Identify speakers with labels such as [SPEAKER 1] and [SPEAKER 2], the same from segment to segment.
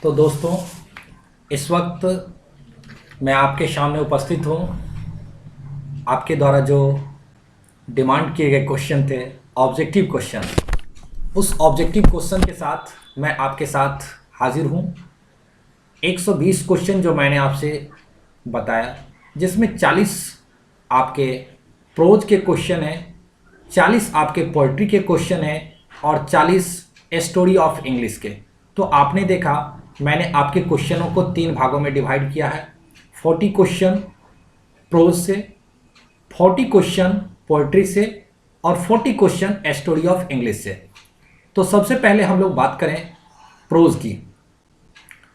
[SPEAKER 1] तो दोस्तों, इस वक्त मैं आपके सामने उपस्थित हूँ। आपके द्वारा जो डिमांड किए गए क्वेश्चन थे, ऑब्जेक्टिव क्वेश्चन, उस ऑब्जेक्टिव क्वेश्चन के साथ मैं आपके साथ हाजिर हूँ। 120 क्वेश्चन जो मैंने आपसे बताया, जिसमें 40 आपके प्रोज के क्वेश्चन हैं, 40 आपके पोइट्री के क्वेश्चन हैं और 40 स्टोरी ऑफ इंग्लिश के। तो आपने देखा, मैंने आपके क्वेश्चनों को 3 भागों में डिवाइड किया है। 40 क्वेश्चन प्रोज से, 40 क्वेश्चन पोइट्री से और 40 क्वेश्चन स्टोरी ऑफ इंग्लिश से। तो सबसे पहले हम लोग बात करें प्रोज की।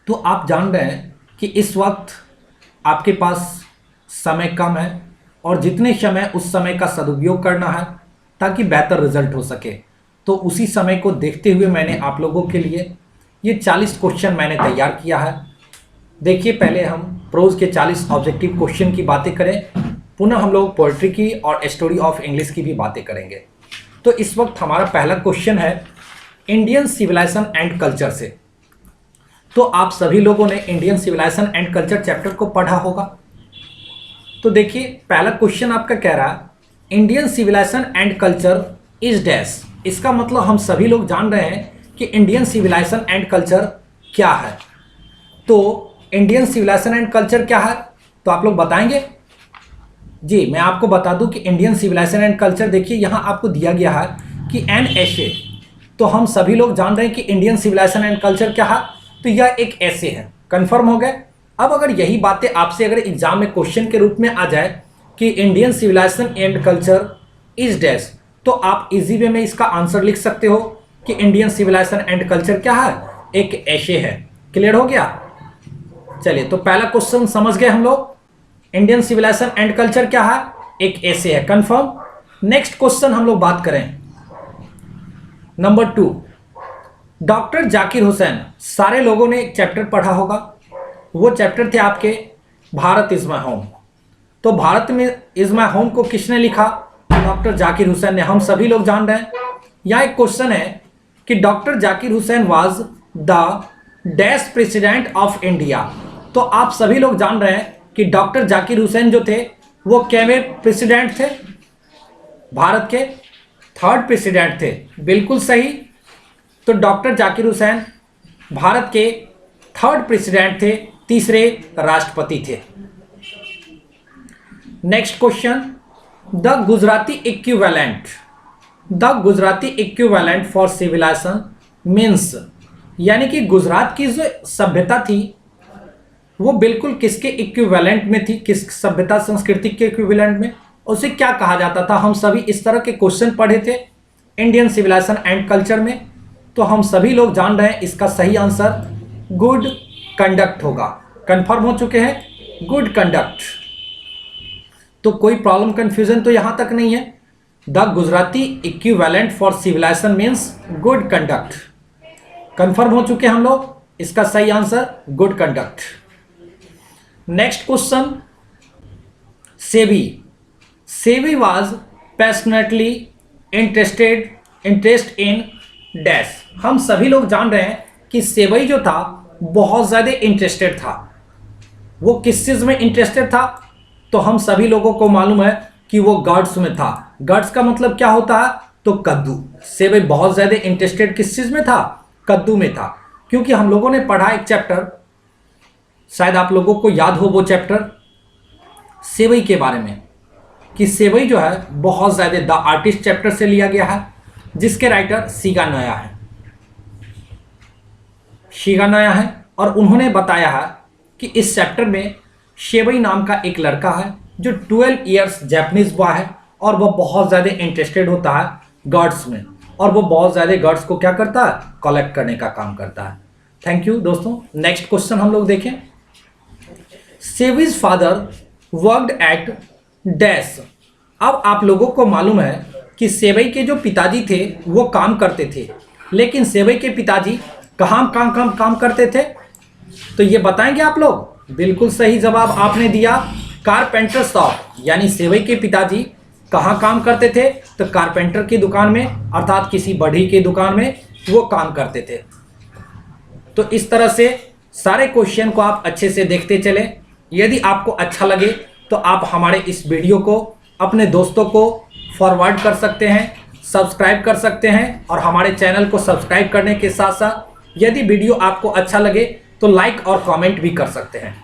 [SPEAKER 1] तो आप जान रहे हैं कि इस वक्त आपके पास समय कम है और जितने समय उस समय का सदुपयोग करना है ताकि बेहतर रिजल्ट हो सके। तो उसी समय को देखते हुए मैंने आप लोगों के लिए ये 40 क्वेश्चन मैंने तैयार किया है। देखिए, पहले हम प्रोज के 40 ऑब्जेक्टिव क्वेश्चन की बातें करें, पुनः हम लोग पोइट्री की और स्टोरी ऑफ इंग्लिश की भी बातें करेंगे। तो इस वक्त हमारा पहला क्वेश्चन है इंडियन सिविलाइजेशन एंड कल्चर से। तो आप सभी लोगों ने Indian civilisation and culture chapter को पढ़ा होगा। तो देखिए, पहला क्वेश्चन आपका कह रहा है Indian civilisation and culture is dash. इसका मतलब हम सभी लोग जान रहे हैं कि इंडियन सिविलाइजेशन एंड कल्चर क्या है। तो इंडियन सिविलाइजेशन एंड कल्चर क्या है, तो आप लोग बताएंगे? जी, मैं आपको बता दूं कि इंडियन सिविलाइजेशन एंड कल्चर, देखिए यहाँ आपको दिया गया है कि एन एसे। तो हम सभी लोग जान रहे हैं कि इंडियन सिविलाइजेशन एंड कल्चर क्या है, तो यह एक ऐसे है। कंफर्म हो गए? अब अगर यही बातें आपसे अगर एग्जाम में क्वेश्चन के रूप में आ जाए कि Indian civilisation and culture is dash, तो आप इजी वे में इसका आंसर लिख सकते हो कि इंडियन सिविलाइजेशन एंड कल्चर क्या है, एक ऐसे है। क्लियर हो गया? चलिए, तो पहला क्वेश्चन समझ गए हम लोग, इंडियन सिविलाइजेशन एंड कल्चर क्या है, एक ऐसे है। कंफर्म। नेक्स्ट क्वेश्चन हम लोग बात करें नंबर 2, डॉक्टर जाकिर हुसैन। सारे लोगों ने एक चैप्टर पढ़ा होगा, वो चैप्टर थे आपके भारत इज माय होम। तो भारत में इज माय होम को किसने लिखा? डॉक्टर जाकिर हुसैन ने। हम सभी लोग जान रहे हैं। यहाँ एक क्वेश्चन है कि doctor Zakir Hussain was the dash president of India. तो आप सभी लोग जान रहे हैं कि डॉक्टर जाकिर हुसैन जो थे वो केवें प्रेसिडेंट थे? भारत के 3rd प्रेसिडेंट थे। बिल्कुल सही। तो डॉक्टर जाकिर हुसैन भारत के 3rd प्रेसिडेंट थे, तीसरे राष्ट्रपति थे। Next question, the Gujarati equivalent. The Gujarati equivalent for civilisation means, यानी कि गुजरात की जो सभ्यता थी वो बिल्कुल किसके इक्विवेलेंट में थी, किस सभ्यता संस्कृति के इक्विवेलेंट में, उसे क्या कहा जाता था? हम सभी इस तरह के क्वेश्चन पढ़े थे इंडियन सिविलाइजेशन एंड कल्चर में। तो हम सभी लोग जान रहे हैं इसका सही आंसर गुड कंडक्ट होगा। कंफर्म हो चुके हैं, गुड कंडक्ट। तो कोई प्रॉब्लम कंफ्यूजन तो यहां तक नहीं है। The Gujarati equivalent for civilisation means good conduct. Confirm हो चुके हम लोग, इसका सही answer good conduct. Next question, Sevi. Sevi was passionately interest in dash. हम सभी लोग जान रहे हैं कि सेवई जो था बहुत ज़्यादा इंटरेस्टेड था। वो किस चीज़ में इंटरेस्टेड था? तो हम सभी लोगों को मालूम है कि वो गर्ड्स में था। गर्ड्स का मतलब क्या होता है? तो कद्दू। सेवई बहुत ज़्यादा इंटरेस्टेड किस चीज़ में था? कद्दू में था। क्योंकि हम लोगों ने पढ़ा एक चैप्टर, शायद आप लोगों को याद हो वो चैप्टर, सेवई के बारे में, कि सेवई जो है बहुत ज़्यादा द आर्टिस्ट चैप्टर से लिया गया है, जिसके राइटर शिगा नोया है। शिगा नोया है और उन्होंने बताया है कि इस चैप्टर में सेवई नाम का एक लड़का है जो 12 ईयर्स जापानीज बॉय है और वह बहुत ज़्यादा इंटरेस्टेड होता है गर्ड्स में, और वो बहुत ज़्यादा गर्ड्स को क्या करता है? कलेक्ट करने का काम करता है। थैंक यू दोस्तों। नेक्स्ट क्वेश्चन हम लोग देखें, सेवीज फादर वर्कड एट डैश। अब आप लोगों को मालूम है कि सेवई के जो पिताजी थे वो काम करते थे, लेकिन सेवई के पिताजी कहाँ काम करते थे? तो ये बताएंगे आप लोग? बिल्कुल सही जवाब आपने दिया, कारपेंटर शॉप। यानी सेवई के पिताजी कहाँ काम करते थे? तो कारपेंटर की दुकान में, अर्थात किसी बढ़ई की दुकान में वो काम करते थे। तो इस तरह से सारे क्वेश्चन को आप अच्छे से देखते चले। यदि आपको अच्छा लगे तो आप हमारे इस वीडियो को अपने दोस्तों को फॉरवर्ड कर सकते हैं, सब्सक्राइब कर सकते हैं और हमारे चैनल को सब्सक्राइब करने के साथ साथ यदि वीडियो आपको अच्छा लगे तो लाइक और कमेंट भी कर सकते हैं।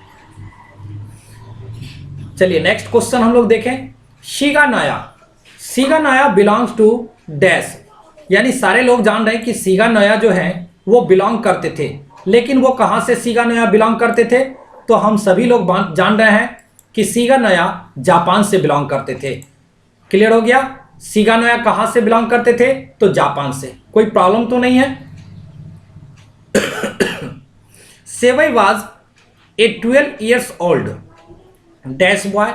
[SPEAKER 1] चलिए नेक्स्ट क्वेश्चन हम लोग देखें। शिगानाया बिलोंग्स टू डैश, यानी सारे लोग जान रहे हैं कि शिगानाया जो है वो बिलोंग करते थे, लेकिन वो कहाँ से शिगानाया बिलोंग करते थे? तो हम सभी लोग जान रहे हैं कि शिगानाया जापान से बिलोंग करते थे। क्लियर हो गया? शिगानाया कहाँ से बिलोंग करते थे? तो जापान से। कोई प्रॉब्लम तो नहीं है? सेवई was a 12 years old dash boy.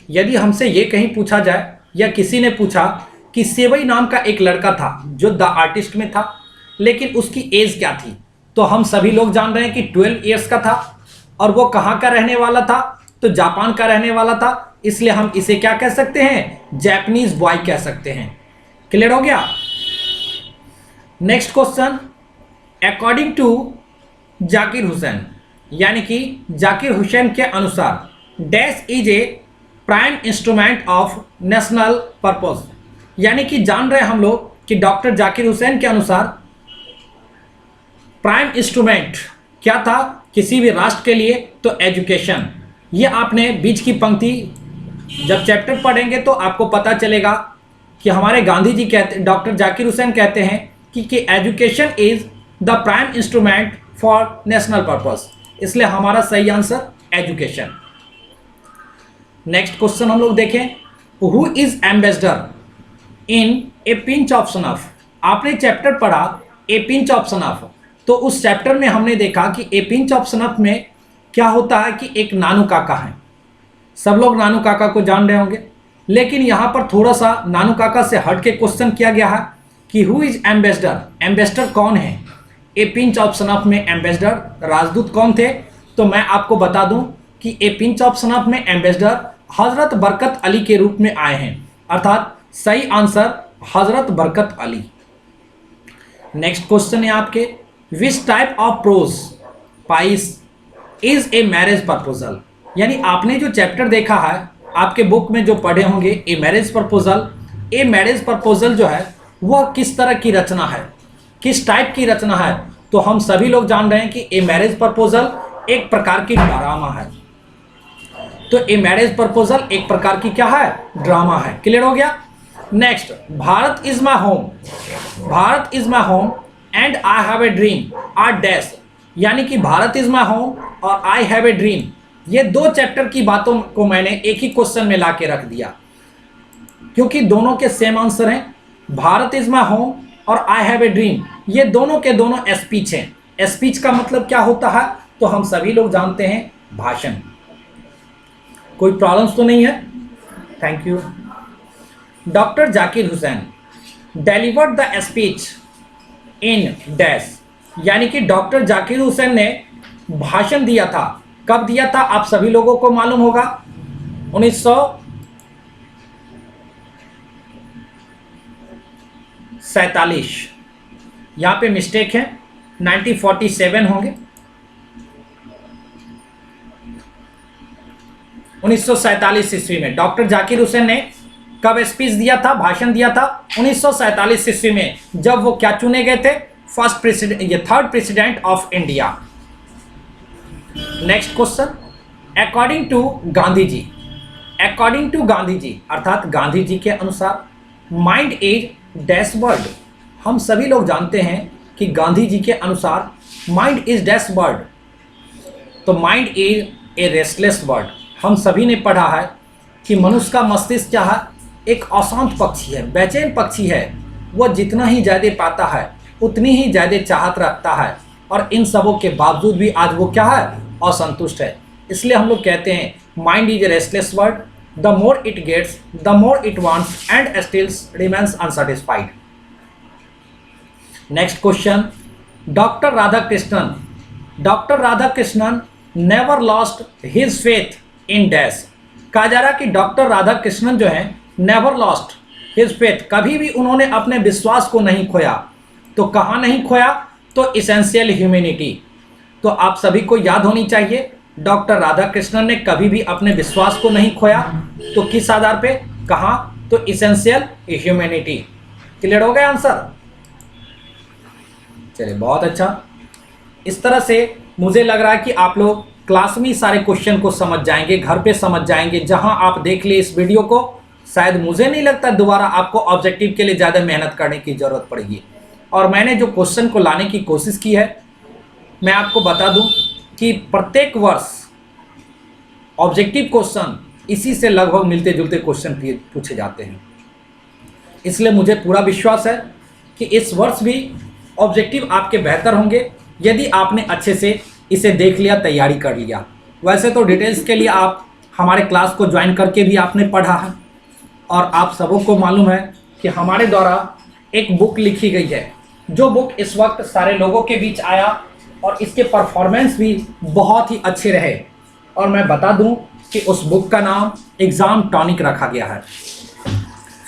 [SPEAKER 1] यदि हमसे ये कहीं पूछा जाए या किसी ने पूछा कि सेवई नाम का एक लड़का था जो द आर्टिस्ट में था, लेकिन उसकी एज क्या थी? तो हम सभी लोग जान रहे हैं कि 12 years का था और वो कहाँ का रहने वाला था? तो जापान का रहने वाला था। इसलिए हम इसे क्या कह सकते हैं? जापानीज बॉय कह सकते हैं। क्लियर हो गया? Next question. According to Zakir Hussain, यानी कि जाकिर हुसैन के अनुसार dash is a prime instrument of national purpose, यानी कि जान रहे हैं हम लोग कि डॉक्टर जाकिर हुसैन के अनुसार प्राइम इंस्ट्रूमेंट क्या था किसी भी राष्ट्र के लिए? तो एजुकेशन। ये आपने बीच की पंक्ति जब चैप्टर पढ़ेंगे तो आपको पता चलेगा कि हमारे गांधी जी कहते, डॉक्टर जाकिर हुसैन कहते हैं कि education is the prime instrument for national purpose. इसलिए हमारा सही आंसर एजुकेशन। नेक्स्ट क्वेश्चन हम लोग देखें। Who is ambassador in a pinch of snuff? आपने चैप्टर पढ़ा ए पिंच ऑफ सनफ, तो उस चैप्टर में हमने देखा कि ए पिंच ऑफ सनफ में क्या होता है कि एक नानू काका है। सब लोग नानू काका को जान रहे होंगे, लेकिन यहाँ पर थोड़ा सा नानू काका से हट के क्वेश्चन किया गया है कि हु इज एम्बेसडर? एम्बेसडर कौन है? ए पिंच ऑफ सनफ में एम्बेसडर राजदूत कौन थे? तो मैं आपको बता दूं कि ए पिंच ऑफ सनफ में एम्बेसडर हजरत बरकत अली के रूप में आए हैं, अर्थात सही आंसर हजरत बरकत अली। नेक्स्ट क्वेश्चन है आपके। Which type of pros price is a marriage proposal, यानी आपने जो चैप्टर देखा है आपके बुक में जो पढ़े होंगे a marriage proposal, a marriage proposal जो है वह किस तरह की रचना है, किस टाइप की रचना है? तो हम सभी लोग जान रहे हैं कि ए मैरिज प्रपोजल एक प्रकार की ड्रामा है। तो ए मैरिज प्रपोजल एक प्रकार की क्या है? ड्रामा है। क्लियर हो गया? Next, Bharat is my home, Bharat is my home and I have a dream or dash, यानी कि भारत इज माई होम और आई हैव ए ड्रीम, ये दो चैप्टर की बातों को मैंने एक ही क्वेश्चन में ला के रख दिया, क्योंकि दोनों के सेम आंसर हैं। भारत इज माई होम और आई हैव ए ड्रीम, ये दोनों के दोनों स्पीच हैं। स्पीच का मतलब क्या होता है? तो हम सभी लोग जानते हैं भाषण। कोई प्रॉब्लम्स तो नहीं है? Thank you. Doctor Zakir Hussain delivered the speech in dash, यानी कि डॉक्टर जाकिर हुसैन ने भाषण दिया था। कब दिया था? आप सभी लोगों को मालूम होगा 1947। यहाँ पे मिस्टेक है, 1947 होंगे। 1947 ईस्वी में डॉक्टर जाकिर हुसैन ने कब स्पीच दिया था, भाषण दिया था? 1947 ईस्वी में, जब वो क्या चुने गए थे? फर्स्ट प्रेसिडेंट, ये third president of India. Next question. According to Gandhi ji, according to Gandhi ji अर्थात गांधी जी के अनुसार माइंड इज डैश वर्ड। हम सभी लोग जानते हैं कि गांधी जी के अनुसार माइंड इज डैश वर्ड, तो mind is a restless word. हम सभी ने पढ़ा है कि मनुष्य का मस्तिष्क क्या है? एक अशांत पक्षी है, बेचैन पक्षी है। वह जितना ही ज़्यादा पाता है उतनी ही ज़्यादा चाहत रखता है, और इन सबों के बावजूद भी आज वो क्या है? असंतुष्ट है। इसलिए हम लोग कहते हैं mind is a restless word, the more it gets the more it wants and stills remains unsatisfied. Next question. Doctor Radhakrishnan never lost his faith in dash. कहा जा रहा कि डॉक्टर राधाकृष्णन जो है नेवर लॉस्ट हिज फेथ, कभी भी उन्होंने अपने विश्वास को नहीं खोया। तो कहाँ नहीं खोया? तो इसेंशियल ह्यूमैनिटी, तो आप सभी को याद होनी चाहिए, डॉक्टर राधाकृष्णन ने कभी भी अपने विश्वास को नहीं खोया। तो किस आधार पे, कहा, तो इसेंशियल ह्यूमैनिटी। क्लियर हो गया आंसर? चलिए बहुत अच्छा। इस तरह से मुझे लग रहा है कि आप लोग क्लास में सारे क्वेश्चन को समझ जाएंगे, घर पे समझ जाएंगे। जहां आप देख लिए इस वीडियो को, शायद मुझे नहीं लगता दोबारा आपको ऑब्जेक्टिव के लिए ज़्यादा मेहनत करने की ज़रूरत पड़ेगी। और मैंने जो क्वेश्चन को लाने की कोशिश की है, मैं आपको बता दूं कि प्रत्येक वर्ष ऑब्जेक्टिव क्वेश्चन इसी से लगभग मिलते जुलते क्वेश्चन पूछे जाते हैं। इसलिए मुझे पूरा विश्वास है कि इस वर्ष भी ऑब्जेक्टिव आपके बेहतर होंगे यदि आपने अच्छे से इसे देख लिया, तैयारी कर लिया। वैसे तो डिटेल्स के लिए आप हमारे क्लास को ज्वाइन करके भी आपने पढ़ा है, और आप सबों को मालूम है कि हमारे द्वारा एक बुक लिखी गई है, जो बुक इस वक्त सारे लोगों के बीच आया और इसके परफॉर्मेंस भी बहुत ही अच्छे रहे। और मैं बता दूं कि उस बुक का नाम एग्ज़ाम टॉनिक रखा गया है।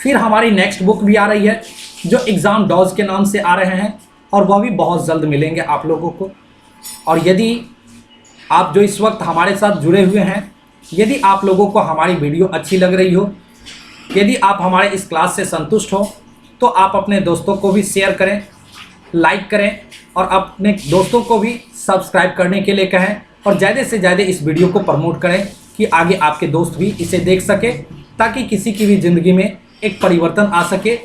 [SPEAKER 1] फिर हमारी नेक्स्ट बुक भी आ रही है जो एग्ज़ाम डॉज के नाम से आ रहे हैं, और वह भी बहुत जल्द मिलेंगे आप लोगों को। और यदि आप जो इस वक्त हमारे साथ जुड़े हुए हैं, यदि आप लोगों को हमारी वीडियो अच्छी लग रही हो, यदि आप हमारे इस क्लास से संतुष्ट हो, तो आप अपने दोस्तों को भी शेयर करें, लाइक करें, और अपने दोस्तों को भी सब्सक्राइब करने के लिए कहें, और ज़्यादा से ज़्यादा इस वीडियो को प्रमोट करें कि आगे आपके दोस्त भी इसे देख सके, ताकि किसी की भी ज़िंदगी में एक परिवर्तन आ सके।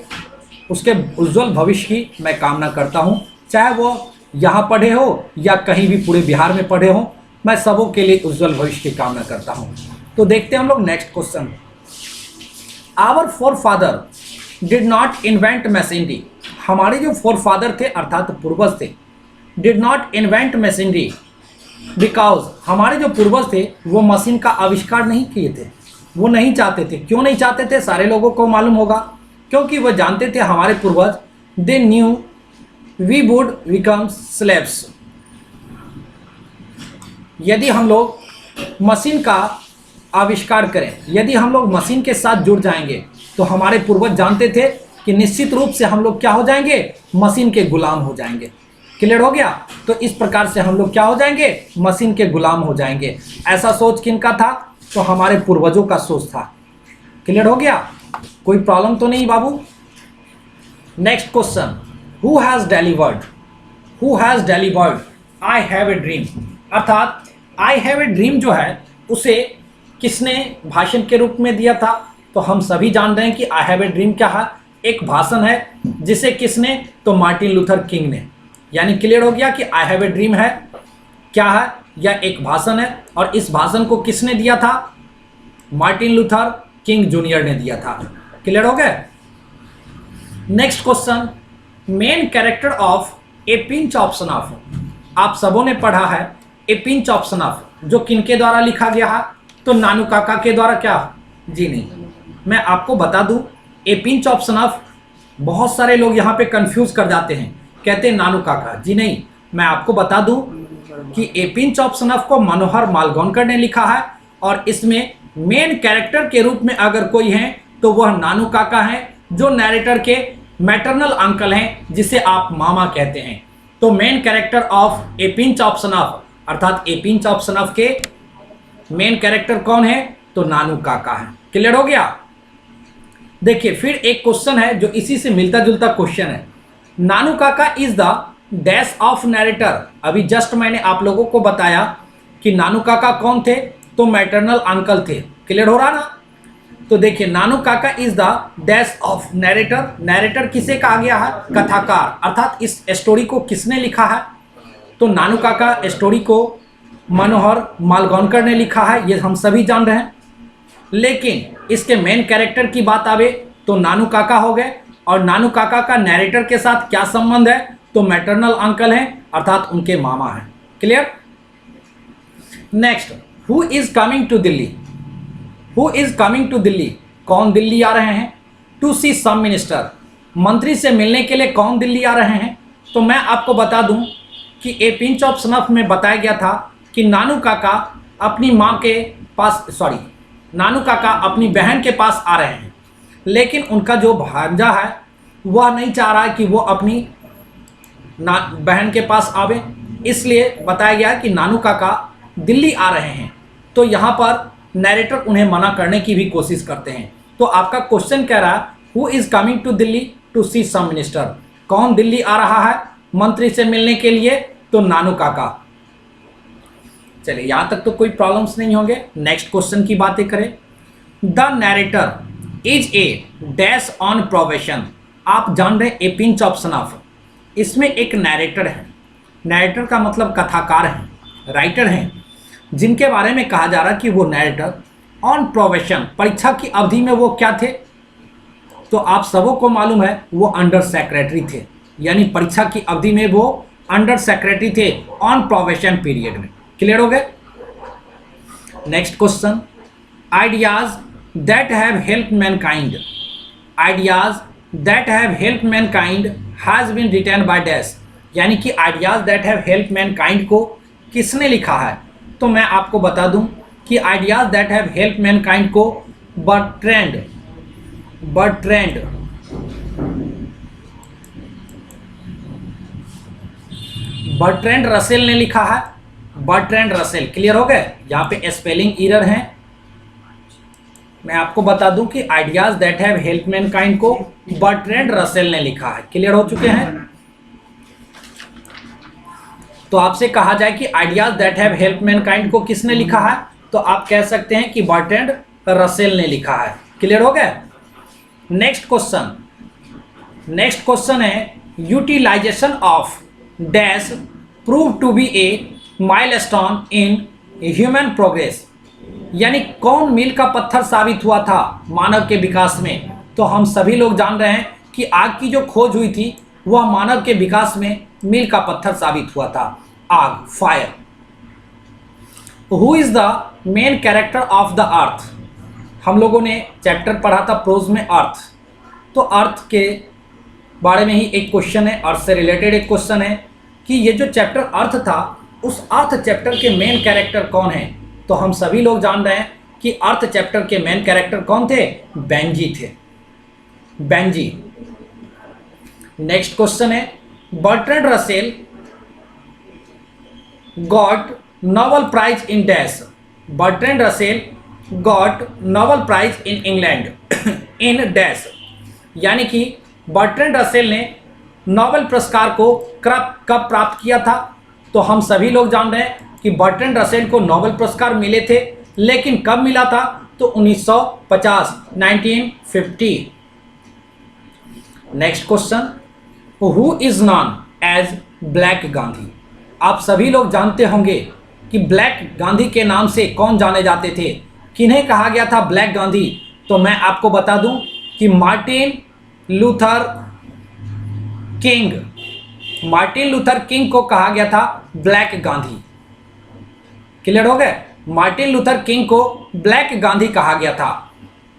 [SPEAKER 1] उसके उज्जवल भविष्य की मैं कामना करता हूँ, चाहे वो यहाँ पढ़े हो या कहीं भी पूरे बिहार में पढ़े हो। मैं सबों के लिए उज्जवल भविष्य की कामना करता हूँ। तो देखते हैं हम लोग next question. Our forefather did not invent machinery. हमारे जो फोरफादर थे अर्थात पूर्वज थे, did not invent machinery because हमारे जो पूर्वज थे वो मशीन का आविष्कार नहीं किए थे। वो नहीं चाहते थे। क्यों नहीं चाहते थे? सारे लोगों को मालूम होगा, क्योंकि वो जानते थे हमारे पूर्वज, they knew we would become slaves. यदि हम लोग मशीन का आविष्कार करें, यदि हम लोग मशीन के साथ जुड़ जाएंगे, तो हमारे पूर्वज जानते थे कि निश्चित रूप से हम लोग क्या हो जाएंगे? मशीन के गुलाम हो जाएंगे। क्लियर हो गया? तो इस प्रकार से हम लोग क्या हो जाएंगे? मशीन के गुलाम हो जाएंगे। ऐसा सोच किनका था? तो हमारे पूर्वजों का सोच था। क्लियर हो गया? कोई प्रॉब्लम तो नहीं बाबू? Next question, who has delivered? Who has delivered I have a dream? अर्थात आई हैव ए ड्रीम जो है उसे किसने भाषण के रूप में दिया था? तो हम सभी जान रहे हैं कि आई हैव ए ड्रीम क्या है? एक भाषण है, जिसे किसने? तो मार्टिन लूथर किंग ने। यानी क्लियर हो गया कि आई हैव ए ड्रीम है क्या है? यह एक भाषण है, और इस भाषण को किसने दिया था? मार्टिन लूथर किंग जूनियर ने दिया था। क्लियर हो गया? Next question, main character of a pinch of snuff. आप सबों ने पढ़ा है ए पिंच ऑफ सनफ, जो किनके द्वारा लिखा गया है? तो नानू काका के द्वारा। क्या? जी नहीं, मैं आपको बता दूं, ए पिंच ऑफ सनफ बहुत सारे लोग यहाँ पे कंफ्यूज कर जाते हैं, कहते हैं नानू काका। जी नहीं, मैं आपको बता दूं कि ए पिंच ऑफ सनफ को मनोहर मालगोंकर ने लिखा है, और इसमें मेन कैरेक्टर के रूप में अगर कोई है तो वह नानू काका है, जो नैरेटर के मैटरनल अंकल हैं, जिसे आप मामा कहते हैं। तो main character of a pinch of snuff अर्थात ए पिंच ऑफ सनफ के मेन कैरेक्टर कौन है? तो नानू काका है। क्लियर हो गया? देखिए, फिर एक क्वेश्चन है जो इसी से मिलता जुलता क्वेश्चन है। नानू काका is the dash of narrator. अभी जस्ट मैंने आप लोगों को बताया कि नानू काका कौन थे? तो मैटरनल अंकल थे। क्लियर हो रहा ना? तो देखिए, नानू काका is the dash of narrator. Narrator किसे कहा गया है? कथाकार। अर्थात इस स्टोरी को किसने लिखा है? तो नानू काका स्टोरी को मनोहर मालगोंकर ने लिखा है, ये हम सभी जान रहे हैं। लेकिन इसके मेन कैरेक्टर की बात आवे तो नानू काका हो गए, और नानू काका का नैरेटर के साथ क्या संबंध है? तो मैटरनल अंकल हैं, अर्थात उनके मामा हैं। Clear? Next, who is coming to Delhi? Who is coming to Delhi? कौन दिल्ली आ रहे हैं? To see some minister. मंत्री से मिलने के लिए कौन दिल्ली आ रहे हैं? तो मैं आपको बता दूं कि ए पिंच ऑफ सनफ में बताया गया था कि नानू काका अपनी माँ के पास, नानू काका अपनी बहन के पास आ रहे हैं, लेकिन उनका जो भांजा है वह नहीं चाह रहा है कि वो अपनी बहन के पास आवे, इसलिए बताया गया कि नानू काका दिल्ली आ रहे हैं। तो यहाँ पर नैरेटर उन्हें मना करने की भी कोशिश करते हैं। तो आपका क्वेश्चन कह रहा है who is coming to Delhi to see some minister, कौन दिल्ली आ रहा है मंत्री से मिलने के लिए? तो नानू काका। चलिए यहां तक तो कोई प्रॉब्लम्स नहीं होंगे। नेक्स्ट क्वेश्चन की बातें करें। The narrator is a dash on probation. आप जान रहे ए पिंच ऑफ सनफ, इसमें एक नैरेटर है। नैरेटर का मतलब कथाकार है, राइटर हैं, जिनके बारे में कहा जा रहा है कि वो नैरेटर ऑन प्रोबेशन, परीक्षा की अवधि में वो क्या थे? तो आप सबों को मालूम है वो अंडर सेक्रेटरी थे, यानी परीक्षा की अवधि में वो अंडर सेक्रेटरी थे ऑन प्रोबेशन पीरियड में। क्लियर हो गए? Next question, ideas that have help mankind, ideas that have help mankind has been written by dash, यानी कि ideas that have help mankind को किसने लिखा है? तो मैं आपको बता दूं कि ideas that have help mankind को बर्ट्रैंड रसेल ने लिखा है। Bertrand Russell. क्लियर हो गए? यहाँ पे स्पेलिंग एरर है। मैं आपको बता दूं कि ideas that have help mankind को बर्ट्रैंड रसेल ने लिखा है। क्लियर हो चुके हैं? तो आपसे कहा जाए कि ideas that have help mankind को किसने लिखा है, तो आप कह सकते हैं कि बर्ट्रैंड रसेल ने लिखा है। क्लियर हो गया? नेक्स्ट क्वेश्चन है utilisation of dash prove to be a milestone in human progress, यानी कौन मील का पत्थर साबित हुआ था मानव के विकास में? तो हम सभी लोग जान रहे हैं कि आग की जो खोज हुई थी वह मानव के विकास में मील का पत्थर साबित हुआ था। आग, fire. Who is the main character of the earth? हम लोगों ने चैप्टर पढ़ा था प्रोज में अर्थ, तो अर्थ के बारे में ही एक क्वेश्चन है, अर्थ से रिलेटेड एक क्वेश्चन है कि ये जो चैप्टर अर्थ था उस अर्थ चैप्टर के मेन कैरेक्टर कौन है? तो हम सभी लोग जान रहे हैं कि अर्थ चैप्टर के मेन कैरेक्टर कौन थे? बेंजी थे, बेंजी। नेक्स्ट क्वेश्चन है Bertrand Russell got Nobel prize in dash, Bertrand Russell got Nobel prize in England in dash, यानी कि बर्ट्रैंड रसेल ने नोबेल पुरस्कार को कब प्राप्त किया था? तो हम सभी लोग जान रहे हैं कि बर्ट्रैंड रसेल को नोबेल पुरस्कार मिले थे, लेकिन कब मिला था? तो 1950, 1950। Next question, who is known as black Gandhi? आप सभी लोग जानते होंगे कि ब्लैक गांधी के नाम से कौन जाने जाते थे, किन्हें कहा गया था ब्लैक गांधी? तो मैं आपको बता दूं कि Martin Luther King, Martin Luther King को कहा गया था ब्लैक गांधी। क्लियर हो गए? मार्टिन लूथर किंग को ब्लैक गांधी कहा गया था।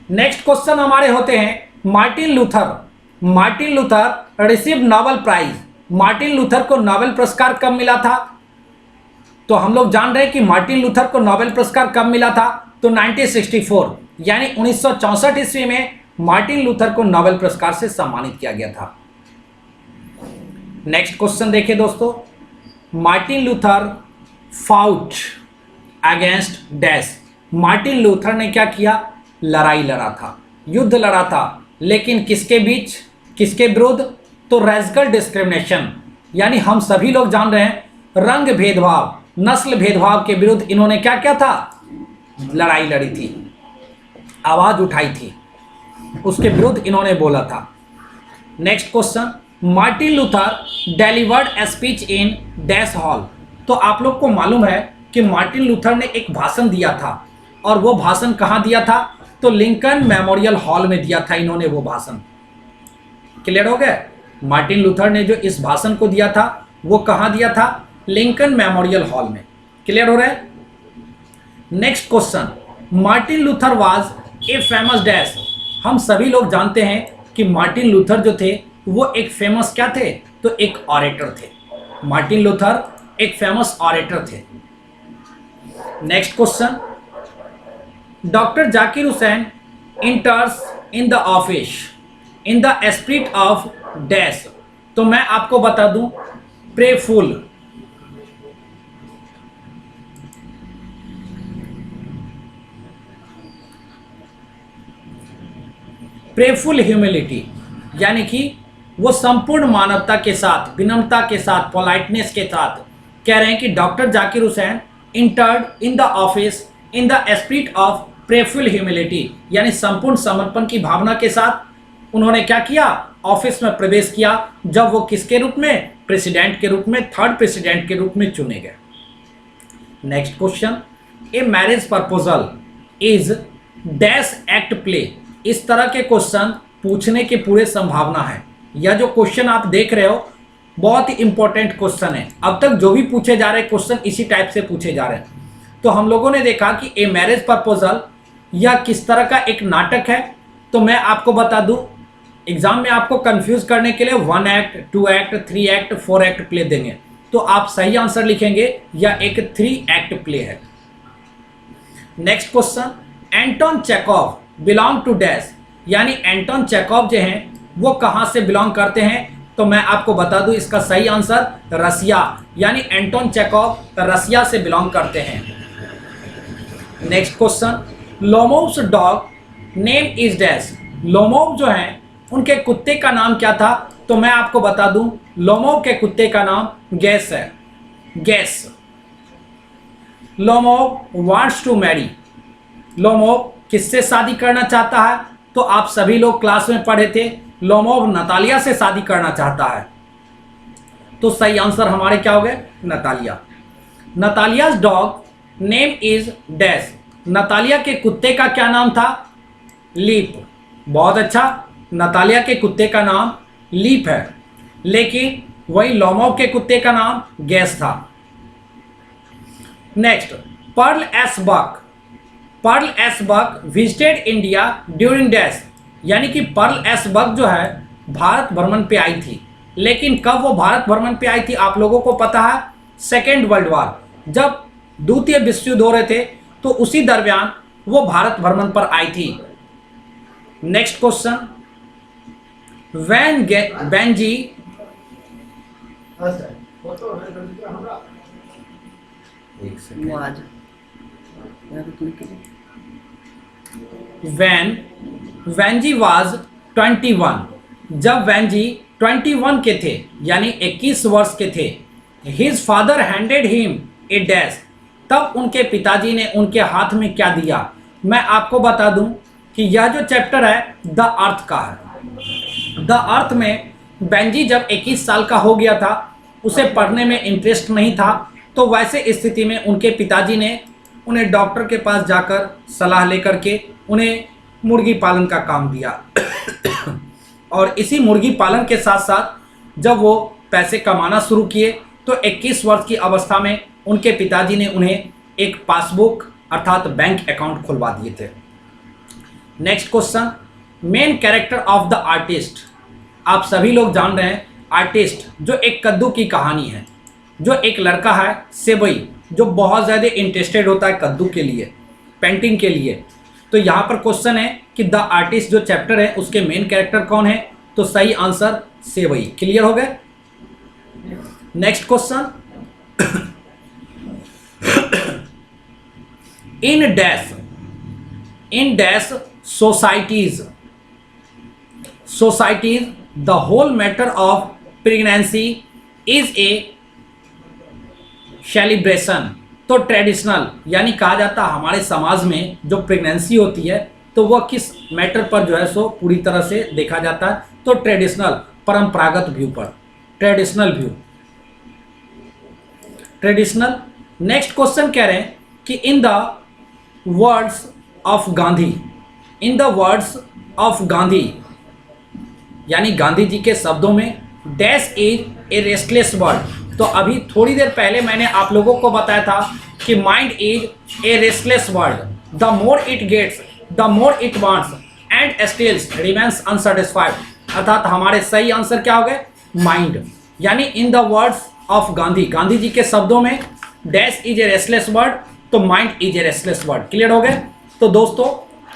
[SPEAKER 1] नेक्स्ट क्वेश्चन हमारे होते हैं Martin Luther receive Nobel prize, Martin Luther को नोबेल पुरस्कार कब मिला था? तो हम लोग जान रहे हैं कि मार्टिन लूथर को नोबेल पुरस्कार कब मिला था? तो 1964, यानी 1964 ईस्वी में मार्टिन लूथर को नोबेल पुरस्कार से सम्मानित किया गया था। नेक्स्ट क्वेश्चन देखिए दोस्तों, Martin Luther fought against dash, Martin Luther ने क्या किया? लड़ाई लड़ा था, युद्ध लड़ा था, लेकिन किसके बीच, किसके विरुद्ध? तो रेजिकल डिस्क्रिमिनेशन, यानी हम सभी लोग जान रहे हैं रंग भेदभाव, नस्ल भेदभाव के विरुद्ध इन्होंने क्या किया था? लड़ाई लड़ी थी, आवाज उठाई थी, उसके विरुद्ध इन्होंने बोला था। Next question, Martin Luther delivered a speech in dash hall, तो आप लोग को मालूम है कि मार्टिन लूथर ने एक भाषण दिया था, और वो भाषण कहाँ दिया था? तो लिंकन मेमोरियल हॉल में दिया था इन्होंने वो भाषण। क्लियर हो गया? मार्टिन लूथर ने जो इस भाषण को दिया था वो कहाँ दिया था? लिंकन मेमोरियल हॉल में। क्लियर हो रहा है? Next question, Martin Luther was a famous dash, हम सभी लोग जानते हैं कि मार्टिन लूथर जो थे वो एक फेमस क्या थे? तो एक ऑरेटर थे। मार्टिन लूथर एक फेमस ऑरेटर थे। Next question, doctor Zakir Hussain इंटर्स in the office in the spirit of dash, तो मैं आपको बता दूं प्रेफुल, प्रेफुल ह्यूमिलिटी, यानी कि वो संपूर्ण मानवता के साथ, विनम्रता के साथ, पोलाइटनेस के साथ कह रहे हैं कि doctor Zakir Hussain entered in the office in the spirit of prayerful humility, यानी संपूर्ण समर्पण की भावना के साथ उन्होंने क्या किया, ऑफिस में प्रवेश किया, जब वो किसके रूप में, प्रेसिडेंट के रूप में, थर्ड प्रेसिडेंट के रूप में चुने गए। Next question, a marriage proposal is dash act play. इस तरह के क्वेश्चन पूछने की पूरे संभावना है। यह जो क्वेश्चन आप देख रहे हो बहुत ही इंपॉर्टेंट क्वेश्चन है। अब तक जो भी पूछे जा रहे क्वेश्चन इसी टाइप से पूछे जा रहे हैं। तो हम लोगों ने देखा कि ए मैरिज प्रपोजल यह किस तरह का एक नाटक है। तो मैं आपको बता दूं, एग्जाम में आपको कंफ्यूज करने के लिए 1 act, 2 act, 3 act, 4 act play देंगे, तो आप सही आंसर लिखेंगे यह एक 3 एक्ट प्ले है। Next question, Anton Chekhov belong to dash, यानी एंटोन चेखोव जो हैं वो कहां से बिलोंग करते हैं। तो मैं आपको बता दूं इसका सही आंसर रसिया, यानी एंटोन चेखोव रसिया से बिलोंग करते हैं। Next question, Lomov's dog name is dash. Lomov जो हैं उनके कुत्ते का नाम क्या था। तो मैं आपको बता दूं लोमोव के कुत्ते का नाम गैस है, Guess. Lomov wants to marry, Lomov किससे शादी करना चाहता है। तो आप सभी लोग क्लास में पढ़े थे, लोमोव नतालिया से शादी करना चाहता है। तो सही आंसर हमारे क्या हो गए, Natalia. Natalia's dog name is dash, Natalia के कुत्ते का क्या नाम था, लीप। बहुत अच्छा, नतालिया के कुत्ते का नाम लीप है, लेकिन वही लोमोव के कुत्ते का नाम गैस था। Next, Pearl S Buck, Pearl S Buck visited India during dash, यानी कि पर्ल एस बक जो है भारत भ्रमण पे आई थी, लेकिन कब वो भारत भ्रमण पे आई थी आप लोगों को पता है, सेकेंड वर्ल्ड वार, जब द्वितीय विश्व युद्ध हो रहे थे तो उसी दरमियान वो भारत भ्रमण पर आई थी। Next question, Benji Venzy was 21, जब वेंजी 21 के थे यानी 21 वर्ष के थे, his father handed him a dash, तब उनके पिताजी ने उनके हाथ में क्या दिया। मैं आपको बता दूं कि यह जो चैप्टर है द अर्थ का है। द अर्थ में बेंजी जब 21 साल का हो गया था, उसे पढ़ने में इंटरेस्ट नहीं था, तो वैसे स्थिति में उनके पिताजी ने उन्हें डॉक्टर के पास जाकर सलाह लेकर के उन्हें मुर्गी पालन का काम दिया। और इसी मुर्गी पालन के साथ साथ जब वो पैसे कमाना शुरू किए तो 21 वर्ष की अवस्था में उनके पिताजी ने उन्हें एक पासबुक अर्थात बैंक अकाउंट खुलवा दिए थे। Next question, main character of the artist. आप सभी लोग जान रहे हैं आर्टिस्ट जो एक कद्दू की कहानी है, जो एक लड़का है सेबई जो बहुत ज़्यादा इंटरेस्टेड होता है कद्दू के लिए, पेंटिंग के लिए। तो यहाँ पर क्वेश्चन है कि द आर्टिस्ट जो चैप्टर है उसके मेन कैरेक्टर कौन है। तो सही आंसर सेबई। क्लियर हो गए। Next question, in dash societies the whole matter of pregnancy is a celebration. तो ट्रेडिशनल यानी कहा जाता है हमारे समाज में जो प्रेगनेंसी होती है तो वह किस मैटर पर जो है सो पूरी तरह से देखा जाता है। तो ट्रेडिशनल, परंपरागत व्यू पर, traditional view, traditional. Next question कह रहे हैं कि इन the words of Gandhi, in the words of Gandhi यानी गांधी जी के शब्दों में dash is a restless word. तो अभी थोड़ी देर पहले मैंने आप लोगों को बताया था कि mind is a restless word, the more it gets the more it wants and stills remains unsatisfied. अर्थात हमारे सही आंसर क्या हो गए, माइंड। यानी in the words of Gandhi, Gandhi ji के शब्दों में dash is a restless word, तो mind is a restless word. Clear हो गए। तो दोस्तों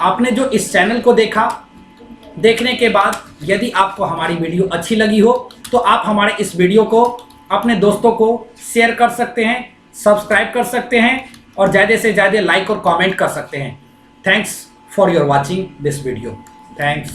[SPEAKER 1] आपने जो इस चैनल को देखा, देखने के बाद यदि आपको हमारी वीडियो अच्छी लगी हो तो आप हमारे इस वीडियो को अपने दोस्तों को शेयर कर सकते हैं, सब्सक्राइब कर सकते हैं और ज़्यादा से ज़्यादा लाइक और कमेंट कर सकते हैं। Thanks for your watching this video. Thanks.